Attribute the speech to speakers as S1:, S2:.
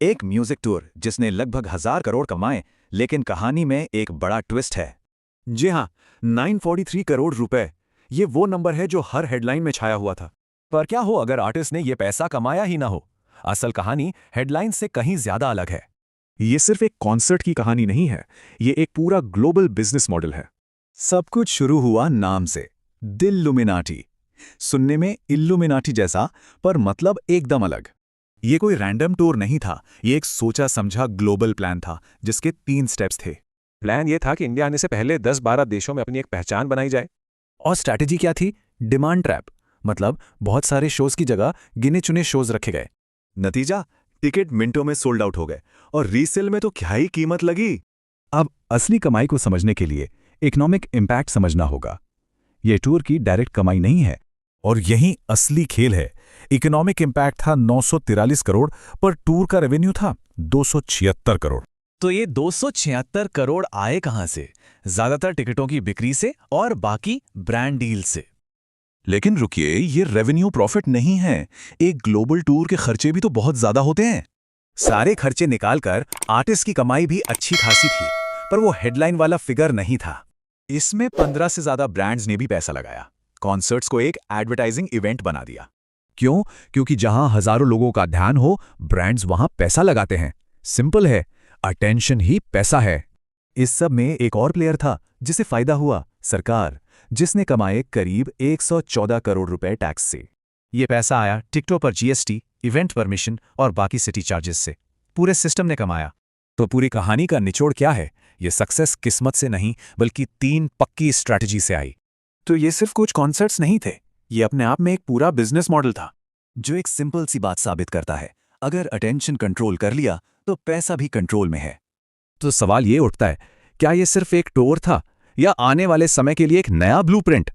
S1: एक music tour जिसने लगभग 1,000 करोड़ कमाए, लेकिन कहानी में एक बड़ा ट्विस्ट है।
S2: जी हाँ, 943 करोड़ रुपए। ये वो नंबर है जो हर हेडलाइन में छाया हुआ था।
S3: पर क्या हो अगर आर्टिस्ट ने ये पैसा कमाया ही ना हो? असल कहानी हेडलाइन से कहीं ज्यादा अलग है।
S4: ये सिर्फ एक कॉन्सर्ट की कहानी नहीं है, ये एक पूरा ग्लोबल बिजनेस मॉडल है।
S1: सब कुछ शुरू हुआ नाम से, दिल्लुमिनाटी। सुनने में इल्लुमिनाटी जैसा, पर मतलब एकदम अलग। ये कोई रैंडम टूर नहीं था, ये एक सोचा समझा ग्लोबल प्लान था जिसके 3 स्टेप्स थे।
S3: प्लान ये था कि इंडिया आने से पहले 10-12 देशों में अपनी एक पहचान बनाई जाए।
S1: और स्ट्रैटेजी क्या थी? डिमांड ट्रैप, मतलब बहुत सारे शोज की जगह गिने चुने शोज रखे गए।
S2: नतीजा, टिकट मिनटों में सोल्ड आउट हो गए और रीसेल में तो क्या ही कीमत लगी।
S1: अब असली कमाई को समझने के लिए इकोनॉमिक इम्पैक्ट समझना होगा। ये टूर की डायरेक्ट कमाई नहीं है, और यही असली खेल है। इकोनॉमिक इम्पैक्ट था 943 करोड़, पर टूर का रेवेन्यू था 276 करोड़।
S5: तो ये 276 करोड़ आए कहां से? ज्यादातर टिकटों की बिक्री से और बाकी ब्रांड डील से।
S1: लेकिन रुकिए, ये रेवेन्यू प्रॉफिट नहीं है। एक ग्लोबल टूर के खर्चे भी तो बहुत ज्यादा होते हैं। सारे खर्चे निकालकर आर्टिस्ट की कमाई भी अच्छी खासी थी, पर वो हेडलाइन वाला फिगर नहीं था। इसमें 15 से ज्यादा ब्रांड्स ने भी पैसा लगाया। कॉन्सर्ट्स को एक एडवर्टाइजिंग इवेंट बना दिया। क्यों? क्योंकि जहां हजारों लोगों का ध्यान हो, ब्रांड्स वहां पैसा लगाते हैं। सिंपल है, अटेंशन ही पैसा है। इस सब में एक और प्लेयर था जिसे फायदा हुआ, सरकार, जिसने कमाए करीब 114 करोड़ रुपए टैक्स से। ये पैसा आया टिकटों पर जीएसटी, इवेंट परमिशन और बाकी सिटी चार्जेस से। पूरे सिस्टम ने कमाया। तो पूरी कहानी का निचोड़ क्या है? ये सक्सेस किस्मत से नहीं, बल्कि 3 पक्की स्ट्रैटेजी से आई। तो ये सिर्फ कुछ कॉन्सर्ट्स नहीं थे, ये अपने आप में एक पूरा बिजनेस मॉडल था, जो एक सिंपल सी बात साबित करता है: अगर अटेंशन कंट्रोल कर लिया तो पैसा भी कंट्रोल में है। तो सवाल ये उठता है, क्या ये सिर्फ एक टूर था, या आने वाले समय के लिए एक नया ब्लूप्रिंट?